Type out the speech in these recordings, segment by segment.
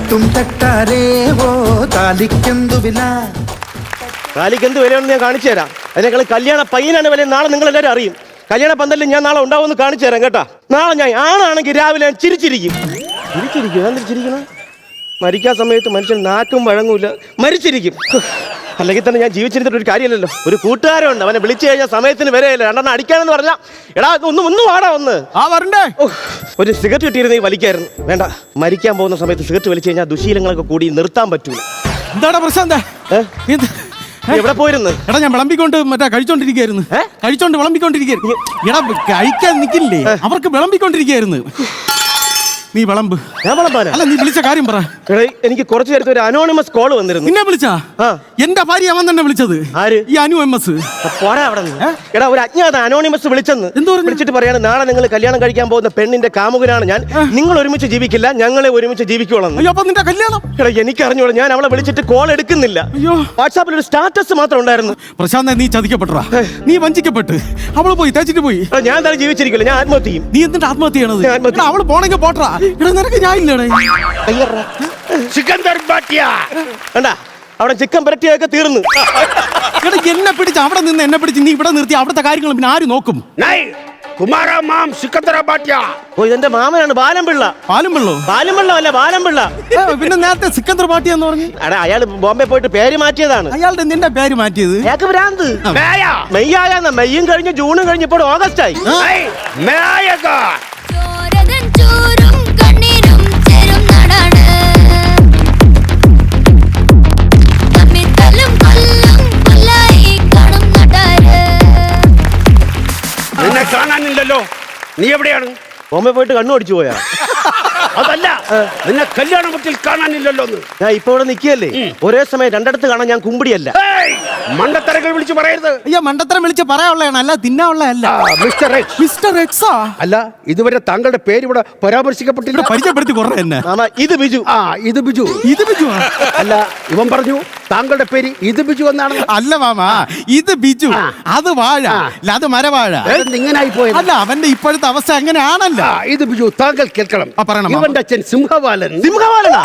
മുത്തും തട്ടാരേ ഓ താലിക്കെന്തു വില. താലിക്കെന്ത് വിലയാണെന്ന് ഞാൻ കാണിച്ചു തരാം. അതിനേക്കാൾ കല്യാണ പയ്യനാണ് വില. നാളെ നിങ്ങൾ എല്ലാവരും അറിയും. കല്യാണ പന്തലിൽ ഞാൻ നാളെ ഉണ്ടാവുമെന്ന് കാണിച്ചു തരാം കേട്ടാ. നാളെ ഞാൻ ആണാണെങ്കിൽ രാവിലെ ഞാൻ ചിരിച്ചിരിക്കും. ചിരിക്കണം. മരിക്കാൻ സമയത്ത് മനുഷ്യൻ നാക്കും വഴങ്ങൂല, മരിച്ചിരിക്കും. അല്ലെങ്കിൽ തന്നെ ഞാൻ ജീവിച്ചിരുന്നിട്ട് ഒരു കാര്യമല്ലല്ലോ. ഒരു കൂട്ടുകാരുണ്ട്, അവനെ വിളിച്ചു കഴിഞ്ഞാൽ സമയത്തിന് വരെയല്ല. രണ്ടെണ്ണം അടിക്കാനെന്ന് പറഞ്ഞാ എടാ ഒന്ന് വാടാ ഒന്ന്. ഒരു സിഗരറ്റ് കിട്ടിയിരുന്നെങ്കിൽ വലിക്കായിരുന്നു. വേണ്ട, മരിക്കാൻ പോകുന്ന സമയത്ത് സിഗരറ്റ് വലിച്ചു കഴിഞ്ഞാൽ ദുശീലങ്ങളൊക്കെ കൂടി നിർത്താൻ പറ്റൂല. എന്താടാ പ്രശ്നം? എവിടെ പോയിരുന്നു? എടാ ഞാൻ വിളമ്പിക്കൊണ്ട് കഴിച്ചോണ്ടിരിക്കുന്നു. വിളമ്പിക്കൊണ്ടിരിക്കുന്നു. എടാ കഴിക്കാൻ നിൽക്കില്ലേ, അവർക്ക് വിളമ്പിക്കൊണ്ടിരിക്കുന്നു. നീ വിളമ്പ്. ഞാൻ വിളമ്പാനാ? അല്ല, നീ വിളിച്ച കാര്യം പറ. എനിക്ക് കുറച്ചു നേരത്തെ ഒരു അനോണിമസ് കോള് വന്നിരുന്നു. നിന്നെ വിളിച്ചാ? എന്റെ ഭാര്യ അവൻ തന്നെ വിളിച്ചത്. ആര്? ഈ അനു MS. പോരാ അവിടെ നിന്ന്. എടാ ഒരു അജ്ഞാത അനോണിമസ് വിളിച്ചെന്ന്. വിളിച്ചിട്ട് പറയാണ് നാളെ നിങ്ങൾ കല്യാണം കഴിക്കാൻ പോകുന്ന പെണ്ണിന്റെ കാമുകനാണ് ഞാൻ. നിങ്ങൾ ഒരുമിച്ച് ജീവിക്കില്ല, ഞങ്ങളെ ഒരുമിച്ച് ജീവിക്കോളാം. അപ്പൊ നിന്റെ കല്യാണം? എടാ എനിക്ക് അറിഞ്ഞോളൂ. ഞാൻ അവളെ വിളിച്ചിട്ട് കോൾ എടുക്കുന്നില്ല. വാട്സാപ്പിൽ ഒരു സ്റ്റാറ്റസ് മാത്രം ഉണ്ടായിരുന്നു. പ്രശാന്ത്, നീ ചതിക്കപ്പെട്ടാ, നീ വഞ്ചിക്കപ്പെട്ട്. അവള് പോയി തേച്ചിട്ട് പോയി. ഞാൻ തന്നെ ജീവിച്ചിരിക്കില്ല, ഞാൻ ആത്മഹത്യ ചെയ്യും. നീ എന്നിട്ട് ആത്മഹത്യ ചെയ്യണത്? അവള് പോണെങ്കിൽ പോട്ടാ. നിനക്ക് ഞാൻ ഇല്ലടേ. ചിക്കൻ കണ്ടാ അവിടെ ചിക്കൻ പരട്ടിയൊക്കെ തീർന്നു. എന്നെ പിടിച്ച് അവിടെ നിന്ന് എന്നെ പിടിച്ച് നീ ഇവിടെ നിർത്തി അവിടുത്തെ കാര്യങ്ങൾ പിന്നെ ആര് നോക്കും? ഇതെന്റെ മാമനാണ് ബാലംപിള്ള. ബാലംപിള്ള അല്ല, ബാലംപിള്ള. പിന്നെ നേരത്തെ സിക്കന്ദർ പാട്ടിയ എന്ന് പറഞ്ഞു. അടാ അയാൾ ബോംബെ പോയിട്ട് പേര് മാറ്റിയതാണ്. അയാളുടെ നിന്റെ പേര് മാറ്റിയത്? മെയ്യായ മെയ്യും കഴിഞ്ഞ് ജൂണും കഴിഞ്ഞ് ഇപ്പോൾ ഓഗസ്റ്റ് ആയി. നിന്നെ കാണാനില്ലല്ലോ, നീ എവിടെയാണ്? ബോംബെ പോയിട്ട് കണ്ണു അടിച്ചു പോയാ? അതല്ല, നിന്നെ കല്യാണ വീട്ടിൽ കാണാനില്ലല്ലോ. ഞാൻ ഇപ്പൊ ഇവിടെ നിൽക്കുകയല്ലേ, ഒരേ സമയം രണ്ടിടത്ത് കാണാൻ ഞാൻ കുമ്പിടിയല്ല. മണ്ടത്തരങ്ങൾ വിളിച്ചു പറയരുത്. അയ്യോ, മണ്ടത്തരം വിളിച്ച് പറയാനുള്ളതാണ്, അല്ല തിന്നാനുള്ളതല്ല. മിസ്റ്റർ എക്സാ? അല്ല, ഇതുവരെ താങ്കളുടെ പേര് ഇവിടെ പരാമർശിക്കപ്പെട്ടില്ല. പരിചയപ്പെടുത്തി കുറേ തന്നെ. ഇത് ബിജു. ഇത് ബിജു. ഇത് ബിജു അല്ല, ഇവൻ പറഞ്ഞു താങ്കളുടെ പേര് ഇത് ബിജു എന്നാണ്. അല്ല മാമ, ഇത് ബിജു, അത് വാഴ, അത് മരവാഴ. ഇങ്ങനായി പോയത്? അല്ല, അവന്റെ ഇപ്പോഴത്തെ അവസ്ഥ അങ്ങനെയാണല്ലോ. ഇത് ബിജു, താങ്കൾ കേൾക്കണം. ഇവന്റെ അച്ഛൻ സിംഹവാലൻ. സിംഹവാലനാ?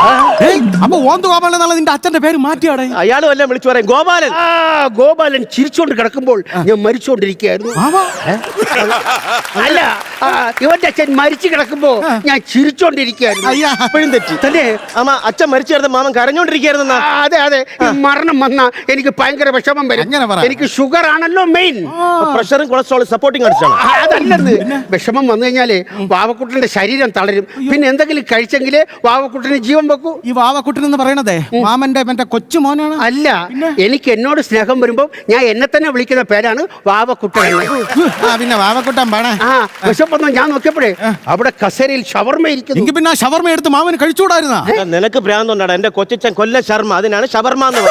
അപ്പൊ ഓന്ത് ഗോപാലൻ എന്നുള്ള നിന്റെ അച്ഛന്റെ പേര് മാറ്റിയാടെ? അയാളും എല്ലാം വിളിച്ചു പറയും ഗോപാലൻ. ഗോപാലൻ ചിരിച്ചോണ്ട് കിടക്കുമ്പോൾ ഞാൻ മരിച്ചോണ്ടിരിക്കുകയായിരുന്നു. അല്ല, ഇവന്റെ അച്ഛൻ മരിച്ചു കിടക്കുമ്പോ ഞാൻ ചിരിച്ചോണ്ടിരിക്കുകയായിരുന്നു. അപ്പോഴും തെറ്റി തന്നെ. അച്ഛൻ മരിച്ചു കിടന്ന മാമൻ കരഞ്ഞോണ്ടിരിക്കുകയായിരുന്നു. അതെ അതെ, മരണം വന്ന എനിക്ക് ഭയങ്കര വിഷമം വരും. എനിക്ക് ഷുഗർ ആണല്ലോ മെയിൻ. പ്രഷറും കൊളസ്ട്രോളും സപ്പോർട്ടിങ് അടിച്ചാണ്. അതല്ലെന്ന്, വിഷമം വന്നു കഴിഞ്ഞാല് വാവക്കുട്ടന്റെ ശരീരം തളരും. പിന്നെ എന്തെങ്കിലും കഴിച്ചെങ്കിലേ വാവക്കുട്ടന് ജീവൻ വെക്കൂ. ഈ വാവക്കുട്ടൻ എന്ന് പറയണതേ മാമന്റെ മറ്റേ കൊച്ചു മോനാണ്? അല്ല, എനിക്ക് എന്നോട് സ്നേഹം വരുമ്പോ ഞാൻ എന്നെ തന്നെ വിളിക്കുന്ന പേരാണ് വാവക്കുട്ടൻ. പിന്നെ വാവക്കുട്ടൻ പാടാ. വിശപ്പൊന്നും ഞാൻ നോക്കിയപ്പോഴേ അവിടെ കസേരയിൽ ഷവർമ ഇരിക്കുന്നു. പിന്നെ ഷവർമ എടുത്ത് മാമന് കഴിച്ചുകൂടായിരുന്ന? നിനക്ക് ഭ്രാന്തുണ്ടാടാ. എന്റെ കൊച്ചൻ കൊല്ല ശർമ്മ, അതിനാണ് ഷവർമ എന്ന് പറയുന്നത്.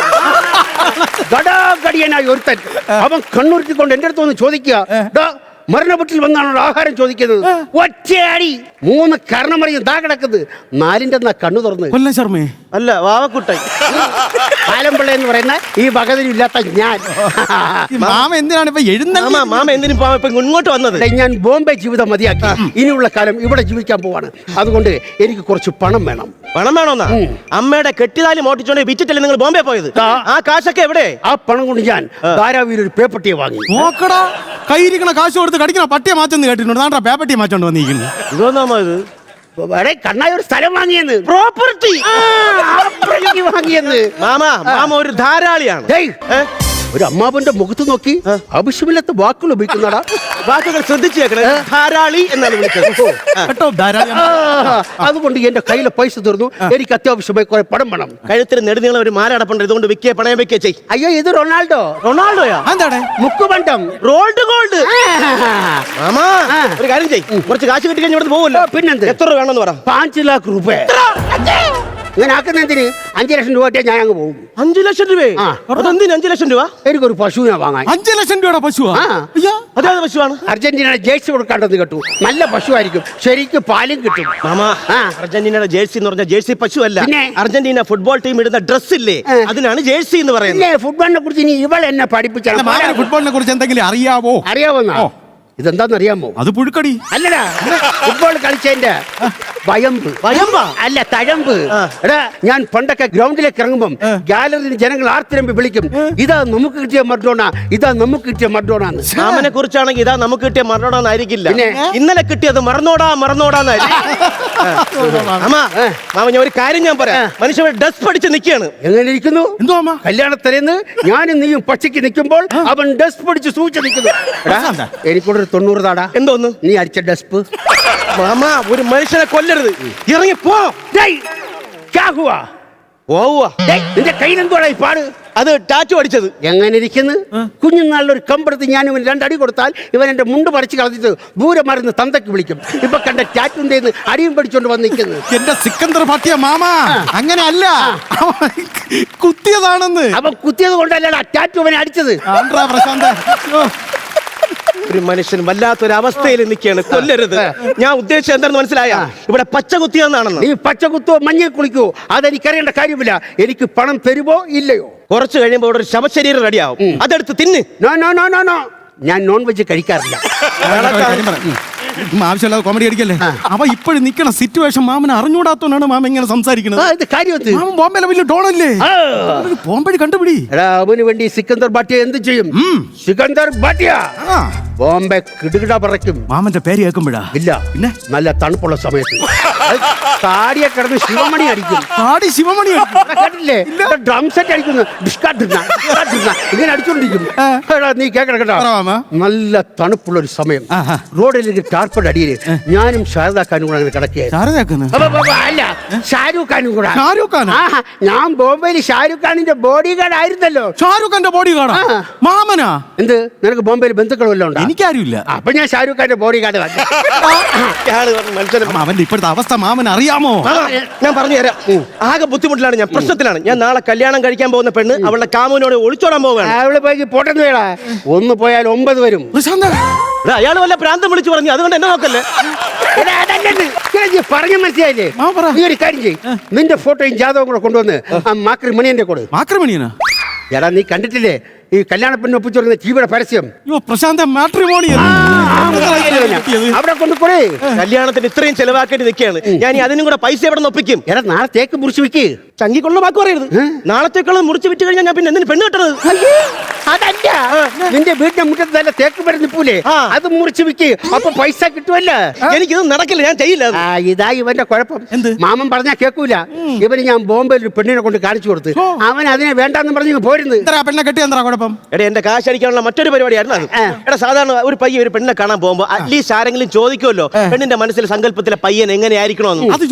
ഗടാഗടിയനായി ഒരുത്തൻ അവൻ കണ്ണുരുത്തിക്കൊണ്ട് എന്റെ അടുത്ത് ഒന്ന് ചോദിക്കുക, മരണപ്പെട്ടിൽ വന്നാണോ ആഹാരം ചോദിക്കുന്നത്? ഒറ്റയാടി 3 കർണമറിയും ദാ കിടക്കുന്നത്. 4ന്റെ കണ്ണു തുറന്ന്. കൊല്ലം ശർമ്മേ? അല്ല, വാവക്കുട്ടൻ. പാലമ്പിള്ള എന്ന് പറയുന്ന ഈ വകതിരില്ലാത്ത ഞാൻ. മാമ എന്തിനാണ് ഇപ്പൊ എഴുന്നേൽക്കുന്നത്? മാമ എന്തിനും ഇപ്പൊ ഇങ്ങോട്ട് വന്നത്? ഞാൻ ബോംബെ ജീവിതം മതിയാക്കി ഇനിയുള്ള കാലം ഇവിടെ ജീവിക്കാൻ പോവാണ്. അതുകൊണ്ട് എനിക്ക് കുറച്ച് പണം വേണം. പണം വേണോന്നാ? അമ്മയുടെ കെട്ടിതാലി മോട്ടിച്ചോണ്ട് വിറ്റിട്ടല്ലേ നിങ്ങൾ ബോംബെ പോയത്? ആ കാശൊക്കെ എവിടെ? ആ പണം കൊണ്ട് ഞാൻ ധാരാവിയിൽ ഒരു പേപ്പട്ടിയെ വാങ്ങി. നോക്കടാ, കയ്യിരിക്കണ കാശ് കൊടുത്ത് കടിക്കണ പട്ടിയെ മാറ്റെന്ന് കേട്ടിട്ടുണ്ട്. നാട്ടാ പേപ്പട്ടിയെ മാറ്റോണ്ട് വന്നിരിക്കുന്നു. ഇതൊന്നാമോ ഇത്? കണ്ണായ ഒരു സ്ഥലം വാങ്ങിയെന്ന്. പ്രോപ്പർട്ടി വാങ്ങിയെന്ന്. മാമ ഒരു ധാരാളിയാണ്. ഒരു അമ്മാവന്റെ മുഖത്ത് നോക്കി ആവശ്യമില്ലാത്ത വാക്കുകൾ ഉപയോഗിക്കുന്നടാ. വാക്കുകൾ ശ്രദ്ധിച്ചേക്കണേ. ധാരാളി എന്നാണ് വിളിച്ചത് കേട്ടോ. അതുകൊണ്ട് എന്റെ കയ്യിലെ പൈസ തീർന്നു. എനിക്ക് അത്യാവശ്യമായി കുറെ പണം വേണം. കഴുത്തിന് നെടുനീളം ഒരു മാല അടപ്പുണ്ട്. ഇതുകൊണ്ട് വിൽക്കേ പണയം വെക്കേ ചെയ്. അയ്യോ, ഇത് റൊണാൾഡോയാ? എന്താണ് മുക്കുബണ്ടം? Rolled gold. മാമാ ഒരു കാര്യം ചെയ്, കുറച്ച് കാശ് കിട്ടി കഴിഞ്ഞ് ഇവിടെ പോവല്ലോ. പിന്നെന്ത്? എത്ര രൂപ വേണമെന്ന് പറ. 5 ലക്ഷം രൂപ. ഇങ്ങനെ ആക്കുന്നതിന് 5 ലക്ഷം രൂപ ഞാൻ അങ്ങ് പോകും. 5 ലക്ഷം രൂപ? അതെന്തിന് 5 ലക്ഷം രൂപ? എനിക്കൊരു പശുവിനെ വാങ്ങാൻ. 5 ലക്ഷം രൂപയുടെ പശുവാ? അതേത് പശുവാണ്? അർജന്റീനയുടെ ജേഴ്സി കൊടുക്കാണ്ടെന്ന് കേട്ടു. നല്ല പശുവായിരിക്കും, ശരിക്കും പാലും കിട്ടും. മാമാ, അർജന്റീനയുടെ ജേഴ്സി എന്ന് പറഞ്ഞാൽ ജേഴ്സി പശു അല്ല. അർജന്റീന ഫുട്ബോൾ ടീം ഇടുന്ന ഡ്രസ് ഇല്ലേ, അതിനാണ് ജേഴ്സി എന്ന് പറയുന്നത്. ഫുട്ബോളിനെ കുറിച്ച് ഇനി ഇവൾ എന്നെ പഠിപ്പിച്ചാൽ. ഫുട്ബോളിനെ കുറിച്ച് എന്തെങ്കിലും അറിയാവോ? അറിയാവുന്ന ഇതെന്താന്നറിയാമോ? അത് പുഴുക്കടി. അല്ലടാ, ഫുട്ബോൾ കളിച്ചതിന്റെ വയമ്പ്. വയമ്പാ? അല്ല, തഴമ്പ്. എടാ, ഞാൻ പണ്ടൊക്കെ ഗ്രൗണ്ടിലേക്ക് ഇറങ്ങുമ്പം ഗാലറിയിൽ ജനങ്ങൾ ആർത്തിരമ്പി വിളിക്കും, ഇതാ നമുക്ക് കിട്ടിയ മർഡോണ, ഇതാ നമുക്ക് കിട്ടിയ മർഡോണാന്ന്. മാമനെ കുറിച്ചാണെങ്കിൽ ഇതാ നമുക്ക് കിട്ടിയ മറന്നോടാന്നായിരിക്കില്ല, പിന്നെ? ഇന്നലെ കിട്ടിയത് മറന്നോടാന്നായിരിക്കും. മാമ ഞാൻ ഒരു കാര്യം ഞാൻ പറയാം. മനുഷ്യൻ ഡസ്റ്റ് പഠിച്ച് നിൽക്കുകയാണ്. എങ്ങനെ ഇരിക്കുന്നു? എന്തോ അമ്മ? കല്യാണത്തലേന്ന് ഞാനും നീയും പച്ചയ്ക്ക് നിൽക്കുമ്പോൾ അവൻ ഡസ്റ്റ് പിടിച്ച് സൂചിച്ച് നിൽക്കുന്നു. എനിക്കൂടെ 90 താടാ. എന്തോന്ന് നീ അടിച്ച ഡസ്പ്. മാമ, ഒരു മനുഷ്യനെ കൊല്ലരുത്, ഇറങ്ങി പോ. നിന്റെ കയ്യിലെന്തോടാ ഈ പാട്? അത് ടാറ്റു അടിച്ചത്. എങ്ങനെ ഇരിക്കുന്നു? കുഞ്ഞുനാളിലൊരു കമ്പറത്ത് ഞാൻ ഇവൻ 2 അടി കൊടുത്താൽ ഇവൻ എന്റെ മുണ്ട് പറിച്ച് കളഞ്ഞിട്ട് ദൂരെ മരുന്ന് തന്തയ്ക്ക് വിളിക്കും. ഇപ്പൊ കണ്ട ടാറ്റുണ്ടേന്ന് അടിയും പഠിച്ചോണ്ട് വന്നിരിക്കുന്നു. എന്റെ സിക്കന്ദർ പാട്ടിയ മാമ അങ്ങനെ അല്ല, കുത്തിയതാണെന്ന്. അവൻ കുത്തിയത് കൊണ്ടല്ലടാ ടാറ്റു അവനെ അടിച്ചത്. പ്രശാന്ത, ഒരു മനുഷ്യൻ വല്ലാത്തൊരു അവസ്ഥയിൽ നിൽക്കുകയാണ്. കൊല്ലരുത്. ഞാൻ ഉദ്ദേശിച്ചത് എന്താണെന്ന് മനസ്സിലായ? ഇവിടെ പച്ച കുത്തിയെന്നാണെന്ന്. നീ പച്ച കുത്തോ മഞ്ഞ കുളിക്കോ അതെനിക്കറിയേണ്ട കാര്യമില്ല. എനിക്ക് പണം തരുമോ ഇല്ലയോ? കുറച്ച് കഴിയുമ്പോൾ ഇവിടെ ഒരു ശവശരീരം റെഡിയാവും, അതെടുത്ത് തിന്ന്. No no no no no, ഞാൻ നോൺ വെജ് കഴിക്കാറില്ല. ആവശ്യമില്ലാതെ കോമഡി അടിക്കല്ലേ. അവ ഇപ്പോഴും നിക്കണ സിറ്റുവേഷൻ മാമന് അറിഞ്ഞൂടാത്തോണ്ടാണ് മാമ ഇങ്ങനെ സംസാരിക്കുന്നത്. മാമൻ ബോംബെയിലെ വലിയ ഡോണല്ലേ, ബോംബെ കണ്ടുപിടി. അവന് വേണ്ടി സിക്കന്ദർ ഭാട്ടിയ എന്ത് ചെയ്യും? സിക്കന്ദർ ഭാട്ടിയ ബോംബെ കിടുകിട പറയ്ക്കും. മാമന്റെ പേര് കേൾക്കുമ്പോഴാ? ഇല്ല, പിന്നെ നല്ല തണുപ്പുള്ള സമയത്ത് താടിയെ കിടന്ന് ശിവമണി അടിക്കും. താടി ശിവമണി കേട്ടില്ലേ? ഡ്രം സെറ്റ് അടിക്കുന്നു, ഇങ്ങനെ അടിച്ചോണ്ടിരിക്കും. നീ കേൾക്കണം കേട്ടോ, നല്ല തണുപ്പുള്ള ഒരു സമയം. റോഡിലേക്ക് ടാർപ്പഡ് അടിയില് ഞാനും ഷാരദാ ഖാനും കൂടെ അങ്ങനെ കിടക്കുകയായിരുന്നു. അല്ല, ഷാരൂഖ് ഖാനും കൂടെ. ഞാൻ ബോംബെയിൽ ഷാരൂഖ് ഖാനിന്റെ ബോഡി ഗാർഡ് ആയിരുന്നല്ലോ. ഷാരൂഖ് ഖാന്റെ ബോഡി ഗാർഡാ മാമനാ? എന്ത്, നിനക്ക് ബോംബെയിൽ ബന്ധുക്കളും എല്ലാം ഉണ്ട്? എനിക്കാരുമില്ല. അപ്പൊ ഞാൻ ഷാരൂഖ് ഖാന്റെ ബോഡി ഗാർഡ്. അവന്റെ ഇപ്പോഴത്തെ അവസ്ഥ മാമൻ അറിയാമോ? ഞാൻ പറഞ്ഞു തരാം. ആകെ ബുദ്ധിമുട്ടിലാണ് ഞാൻ, പ്രശ്നത്തിലാണ് ഞാൻ. നാളെ കല്യാണം കഴിക്കാൻ പോകുന്ന പെണ്ണ് അവളുടെ കാമുവിനോട് ഒളിച്ചോടാൻ പോവുകയാണ്. അവള് പോയി പോട്ടെന്ന് വേടാ, 1 പോയാൽ 9 വരും. അയാൾ വല്ല പ്രാന്തം വിളിച്ചു പറഞ്ഞു, അതുകൊണ്ട് എന്നെ നോക്കല്ലേ. പറഞ്ഞ മനസ്സിലായില്ലേ? നീ ഒരു കാര്യം ചെയ്യ്, നിന്റെ ഫോട്ടോയും ജാതകവും കൂടെ കൊണ്ടുവന്ന് ആ മാക്രിമണിയന്റെ കൂടെ. മാക്രിമണിയനാ? എടാ, നീ കണ്ടിട്ടില്ലേ ഈ കല്യാണ പെണ്ണ് ഒപ്പിച്ചോടുന്ന ടിവിയുടെ പരസ്യം? പ്രശാന്ത മാട്രിമോണി അവിടെ കൊണ്ടുപോയി. കല്യാണത്തിന് ഇത്രയും ചെലവാക്കേണ്ടി നിൽക്കുകയാണ് ഞാൻ, അതിനും കൂടെ പൈസ എവിടെ നിന്ന് ഒപ്പിക്കും? എടാ, നാളെ തേക്ക് മുറിച്ച് വിൽക്ക്. ചങ്കിക്കൊള്ള വാക്ക് പറയരുത്. നാളത്തേക്കുള്ള മുറിച്ച് വിറ്റ് കഴിഞ്ഞാൽ ഞാൻ പിന്നെ എന്തിന് പെണ്ണ് കിട്ടണത്? അതല്ല, നിന്റെ വീടിന്റെ മുറ്റത്ത് നല്ല തേക്ക് മരം നിൽപ്പൂലേ, അത് മുറിച്ച് വിൽക്ക്, അപ്പൊ പൈസ കിട്ടുമല്ലോ. എനിക്കിത് നടക്കില്ല, ഞാൻ ചെയ്യില്ല. ഇതാ ഇവന്റെ കുഴപ്പം. മാമൻ പറഞ്ഞാ കേൾക്കൂല. ഇവന് ഞാൻ ബോംബെയിൽ ഒരു പെണ്ണിനെ കൊണ്ട് കാണിച്ചു കൊടുത്ത് അവൻ അതിനെ വേണ്ടാന്ന് പറഞ്ഞു പോരുന്നു. പെണ്ണെ കെട്ടി എന്താ കുഴപ്പം? എടാ, എന്റെ കാശ് അടിക്കാനുള്ള മറ്റൊരു പരിപാടിയായിരുന്നു അത്. എടാ, സാധാരണ ഒരു പയ്യൻ ഒരു പെണ്ണിനെ കാണാൻ പോകുമ്പോ അറ്റ്ലീസ്റ്റ് ആരെങ്കിലും ചോദിക്കുമല്ലോ പെണ്ണിന്റെ മനസ്സിലെ സങ്കല്പത്തിലെ പയ്യൻ എങ്ങനെയായിരിക്കണമെന്ന്.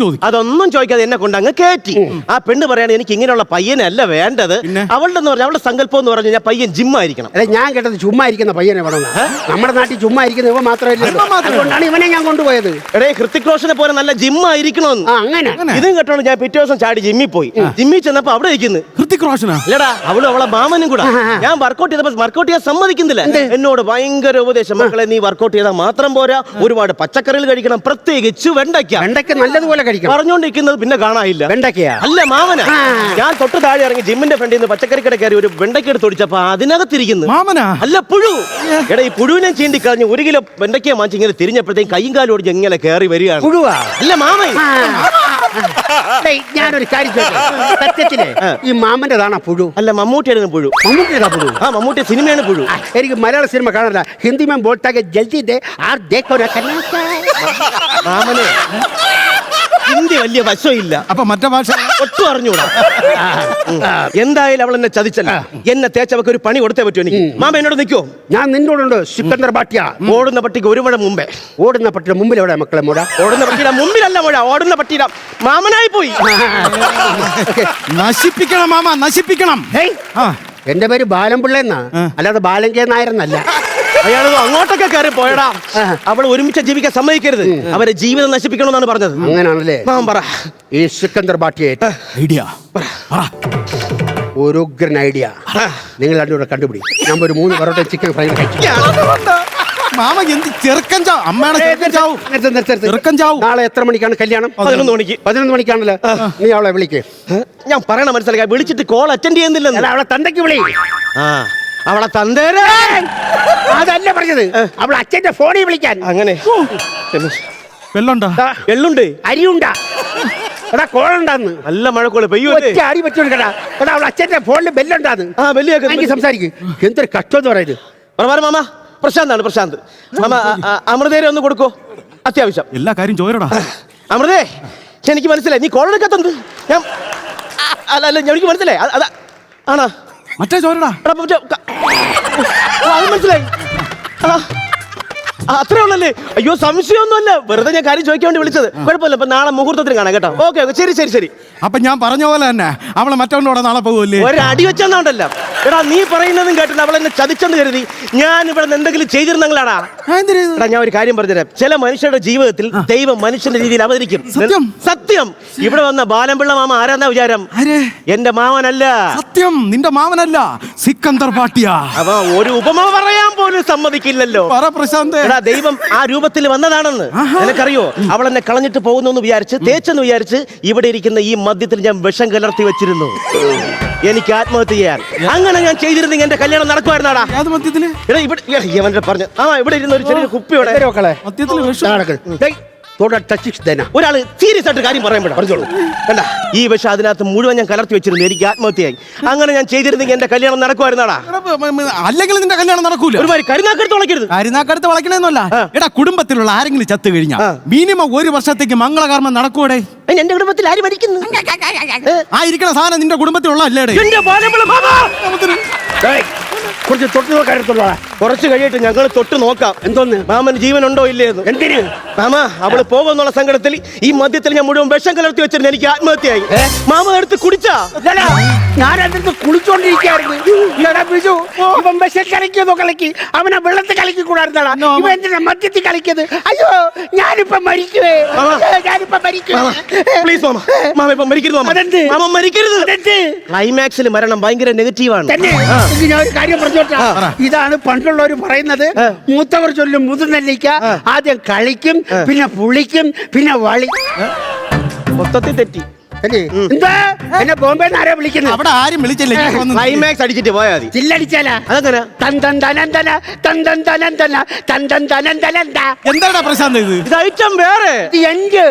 അതൊന്നും ചോദിക്കാതെ എന്നെ കൊണ്ട് അങ്ങ് കയറ്റി. ആ പെണ്ണ് പറയാണ് എനിക്ക് ഇങ്ങനെയുള്ള പയ്യനല്ല വേണ്ടത്, അവളുടെ എന്ന് പറഞ്ഞാൽ അവളുടെ സങ്കല്പം എന്ന് പറഞ്ഞു കഴിഞ്ഞാൽ പയ്യൻ ജിം ആയിരിക്കണം. അല്ലെ, ഞാൻ കേട്ടത് ചുമ്മാ ഇരിക്കുന്ന പയ്യനെ വേണം. നമ്മുടെ നാട്ടിൽ ചുമ്മാ ഇരിക്കുന്ന ഇവ മാത്രമല്ല, അതുകൊണ്ടാണ് ഇവനെ ഞാൻ കൊണ്ടുപോയത്. എടേ, ഹൃത്തിക് റോഷനെ പോലെ നല്ല ജിം ആയിരിക്കണമെന്ന്. അങ്ങനെ ഇതും കേട്ടോണ്ട് ഞാൻ പിറ്റേ ദിവസം ചാടി ജിമ്മിൽ പോയി. ജിമ്മിൽ ചെന്നപ്പോ അവിടെ ഇരിക്കുന്നു ഹൃത്തിക് റോഷനാ. അല്ലടാ, അവളും അവളെ മാമനും കൂടെ. ഞാൻ വർക്കൗട്ട് ചെയ്തപ്പോ വർക്കൗട്ട് ചെയ്യാൻ സമ്മതിക്കുന്നില്ല. എന്നോട് ഭയങ്കര ഉപദേശം, മക്കളെ നീ വർക്കൗട്ട് ചെയ്താൽ മാത്രം പോരാ, ഒരുപാട് പച്ചക്കറികൾ കഴിക്കണം, പ്രത്യേകിച്ച് വെണ്ടയ്ക്ക. വെണ്ടയ്ക്ക നല്ലതുപോലെ കഴിക്കണം പറഞ്ഞോണ്ടിരിക്കുന്നത് പിന്നെ കാണാനില്ല. വെണ്ടയ്ക്കയാ? അല്ല, മാമന. ഞാൻ തൊട്ട് താഴെ ഇറങ്ങി ജിമ്മിന്റെ ഫ്രണ്ടിൽ നിന്ന് പച്ചക്കറി കട കയറി ഒരു വെണ്ടയ്ക്ക എടുത്ത് ഒടിച്ചപ്പോ അതിനകത്തിരിക്കുന്നു മാമനാ. അല്ല, പുഴു. എടാ, ഈ പുഴുവിനെ ചീണ്ടിക്കളഞ്ഞ് 1 കിലോ വെണ്ടയ്ക്ക മാറ്റി ഇങ്ങനെ തിരിഞ്ഞപ്പോഴത്തേക്കും കൈയും കാലും ഓടിച്ച് ഇങ്ങനെ കയറി വരികയാണ്. പുഴുവാ? അല്ല, മാമൻ. ഞാനൊരു കാര്യം സത്യത്തില് ഈ മാമന്റെതാണോ പുഴു? അല്ല, മമ്മൂട്ടിയായിരുന്നു പുഴു. മമ്മൂട്ടിയുടെ പുഴു? ആ, മമ്മൂട്ടി സിനിമയാണ് പുഴു. എനിക്ക് മലയാള സിനിമ കാണാറില്ല. ഹിന്ദി में बोलता है जल्दी दे और देखो ना करना क्या है. മാമനെ, ഹിന്ദി വലിയ വശമില്ല, അപ്പൊ മറ്റേ ഭാഷ ഒട്ടും അറിഞ്ഞൂടാ. എന്തായാലും അവൾ എന്നെ ചതിച്ചല്ല. എന്നെ തേച്ചവക്ക് ഒരു പണി കൊടുത്തേ പറ്റൂ എനിക്ക്. മാമ എന്നോട് നിൽക്കോ? ഞാൻ നിന്നോടുണ്ട് സിക്കന്ദർ ഭാട്ടിയ. ഓടുന്ന പട്ടിക്ക് 1 മുഴ മുമ്പേ. ഓടുന്ന പട്ടിയുടെ മുമ്പിൽ എവിടെ മക്കളെ മുഴ? ഓടുന്ന പട്ടിയുടെ മുമ്പിലല്ല മുഴ, ഓടുന്ന പട്ടിയുടെ മാമനായി പോയി. നശിപ്പിക്കണം മാമ, നശിപ്പിക്കണം. എന്റെ പേര് ബാലൻപിള്ള എന്നാ, അല്ലാതെ ബാലങ്കേ നായരെന്നല്ല. അയാൾ അങ്ങോട്ടൊക്കെ കയറി പോയടാ. അവൾ ഒരുമിച്ച് ജീവിക്കാൻ സമ്മതിക്കരുത്, അവരെ ജീവിതം നശിപ്പിക്കണമെന്നാണ് പറഞ്ഞത്. അങ്ങനെയാണല്ലേ? മാമൻ പറ. ഈ സിക്കന്ദർ ഭാട്ടിയ ഐഡിയ ഒരു ഉഗ്രൻ ഐഡിയ. നിങ്ങൾ രണ്ടുകൂടെ കണ്ടുപിടി. ഞാൻ ഒരു 3 പൊറോട്ട ചിക്കൻ ഫ്രൈ കഴിച്ചു. മാമ എന്ത് ചെറുക്കൻ ചാവും? അമ്മയാണ് ചെറുക്കൻ ചാവും. നാളെ എത്ര മണിക്കാണ് കല്യാണം? 11 മണിക്ക്. 11 മണിക്കാണല്ലോ. നീ അവളെ വിളിക്ക്. ഞാൻ പറയണ മനസ്സിലാക്കാം. വിളിച്ചിട്ട് കോൾ അറ്റൻഡ് ചെയ്യുന്നില്ല. അവളെ തന്തയ്ക്ക് വിളി. അവളെ തന്തേരെ അതല്ല പറഞ്ഞത്, അവൾ അച്ഛന്റെ ഫോണിൽ വിളിക്കാൻ. അങ്ങനെ വെള്ളുണ്ടാ? എള്ളുണ്ട്, അരിയുണ്ടാ, എടാ കോളുണ്ടാന്ന്. നല്ല മഴക്കോള് പെയ്യോ. ഒറ്റ അടി വെച്ചോടാ. എടാ അവൾ അച്ഛന്റെ ഫോണിൽ ബെല്ലുണ്ടാന്ന്. ആ ബെല്ലിയൊക്കെ എനിക്ക് സംസാരിക്കും. എന്തൊരു കഷ്ടം എന്ന് പറയുന്നത്. പറ മാമ. പ്രശാന്താണ്, പ്രശാന്ത്. മാമ അമൃതേരെ ഒന്ന് കൊടുക്കോ, അത്യാവശ്യം. എല്ലാ കാര്യം ചോരടാ. അമൃതേ, എനിക്ക് മനസ്സിലായി നീ കോൾ എടുക്കാത്തത്. ഞാൻ അല്ല എനിക്ക് മനസ്സിലായി. അതാ ആണാ മറ്റേ ചോരടാ. അത് മനസ്സിലായി. അത്രേ ഉള്ളല്ലേ? അയ്യോ സംശയമൊന്നുമല്ല, വെറുതെ ഞാൻ കാര്യം ചോദിക്കാൻ വേണ്ടി വിളിച്ചത്. കുഴപ്പമില്ല, ഇപ്പൊ നാളെ മുഹൂർത്തത്തിന് കാണാം കേട്ടോ. ഓക്കെ ഓക്കെ, ശരി ശരി ശരി. അപ്പൊ ഞാൻ പറഞ്ഞ പോലെ തന്നെ അവളെ മറ്റവനോടെ നാളെ പോകുമല്ലേ? ഒരടി വെച്ചെന്നുണ്ടല്ല. എടാ നീ പറയുന്നതും കേട്ടില്ല, അവളെ എന്നെ ചതിച്ചെന്ന് കരുതി ഞാൻ ഇവിടെ നിന്ന് എന്തെങ്കിലും ചെയ്തിരുന്നെങ്കിലാടാ. എടാ ഞാൻ ഒരു കാര്യം പറഞ്ഞുതരാം. ചില മനുഷ്യരുടെ ജീവിതത്തിൽ ദൈവം മനുഷ്യന്റെ രീതിയിൽ അവതരിക്കും. സത്യം. ഇവിടെ വന്ന ബാലൻപിള്ള മാമ ആരാന്നാ വിചാരം? എന്റെ മാമനല്ല. സത്യം, നിന്റെ മാമനല്ല, സിക്കന്ദർ പാട്ടിയാ. അവ ഒരു ഉപമ പറയാൻ പോലും സമ്മതിക്കില്ലല്ലോ. പറ പ്രശാന്ത്. എടാ ദൈവം ആ രൂപത്തിൽ വന്നതാണെന്ന് നിനക്കറിയോ? അവൾ എന്നെ കളഞ്ഞിട്ട് പോകുന്നു വിചാരിച്ച്, തേച്ചെന്ന് വിചാരിച്ച് ഇവിടെ ഇരിക്കുന്ന ഈ മദ്യത്തിൽ ഞാൻ വിഷം കലർത്തി വെച്ചിരുന്നു എനിക്ക് ആത്മഹത്യ ചെയ്യാൻ. അങ്ങനെ ഞാൻ ചെയ്തിരുന്നെങ്കിൽ എന്റെ കല്യാണം നടക്കുമായിരുന്നാടാ. എടാ ഇവിടെ ഇവന്റെ പറഞ്ഞു ഇവിടെ ഇരുന്ന ഒരു ചെറിയ കുപ്പിയോടെ ഒരാള് സീരിയസ് ആയിട്ട് കാര്യം പറയുമ്പോഴാണ് പറഞ്ഞോളൂ. കണ്ട ഈ വിഷം അതിനകത്ത് മുഴുവൻ ഞാൻ കലർത്തി വെച്ചിരുന്നു എനിക്ക് ആത്മഹത്യയായി. അങ്ങനെ ഞാൻ ചെയ്തിരുന്നെങ്കിൽ എന്റെ കല്യാണം നടക്കുമായിരുന്നാടാ. അല്ലെങ്കിൽ നിന്റെ കല്യാണം നടക്കൂല. ഒരുമാതിരി കരുനാക്കടുത്ത് വളയ്ക്കരുത്. കരുനാക്കടുത്ത് വളയ്ക്കണമെന്നല്ല. എടാ കുടുംബത്തിലുള്ള ആരെങ്കിലും ചത്തു കഴിഞ്ഞാൽ മിനിമം 1 വർഷത്തേക്ക് മംഗളകർമ്മം നടക്കൂടെ? എന്റെ കുടുംബത്തിൽ ആര് മരിക്കുന്നു? ആയിരിക്കണ സാധനം നിന്റെ കുടുംബത്തിലുള്ള അല്ലേടെ? കുറച്ച് തൊട്ട് നോക്കാറുള്ള കുറച്ച് കഴിയിട്ട് ഞങ്ങൾ തൊട്ട് നോക്കാം. എന്തോന്ന് മാമന് ജീവനുണ്ടോ ഇല്ലേന്ന്. എന്തിന് മാമ അവള് പോകുന്നുള്ള സങ്കടത്തിൽ ഈ മദ്യത്തിൽ ഞാൻ മുഴുവൻ വിഷം കലർത്തി വെച്ചിരുന്നു എനിക്ക് ആത്മഹത്യയായി. മാമ എടുത്ത് കുടിച്ചാ? ഞാൻ അതിനകത്ത് കുളിച്ചോണ്ടിരിക്കായിരുന്നു. ഇവൻ വിഷം കളിക്കുന്നോ കളിക്ക്, അവനെ വെള്ളത്തിൽ കളിക്കി കൂടായിരുന്നാ. ഇവ എന്തിനാ മദ്യത്തിൽ കളിക്കത്? അയ്യോ ഞാനിപ്പോ മരിക്കുവേ, ഞാനിപ്പോ മരിക്കുവേ. പ്ലീസ് മാമ, മാമ ഇപ്പൊ മരിക്കരുത്. മാമ മരിക്കരുത്. ക്ലൈമാക്സിൽ മരണം ഭയങ്കര നെഗറ്റീവാണ്. ഞാൻ ഒരു കാര്യം പറഞ്ഞോട്ടാ. ഇതാണ് പണ്ടുള്ളവർ പറയുന്നത്. മൂത്തവർ ചൊല്ലും മുതുനെല്ലിക്ക ആദ്യം കളിക്കും, പിന്നെ പുളിക്കും, പിന്നെ വളി. മൊത്തത്തിൽ തെറ്റി. എന്താ എന്നെ ബോംബെ ആരാ വിളിക്കുന്നത്? അവിടെ ആരും വിളിച്ചില്ല. ക്ലൈമാക്സ് അടിച്ചിട്ട് പോയാ മതി. ചില്ലടിച്ചാലാ അതങ്ങനെ എന്താടാ പ്രശാന്ത് ഇത്? ഇത് ഐറ്റം വേറെ. എന്റെ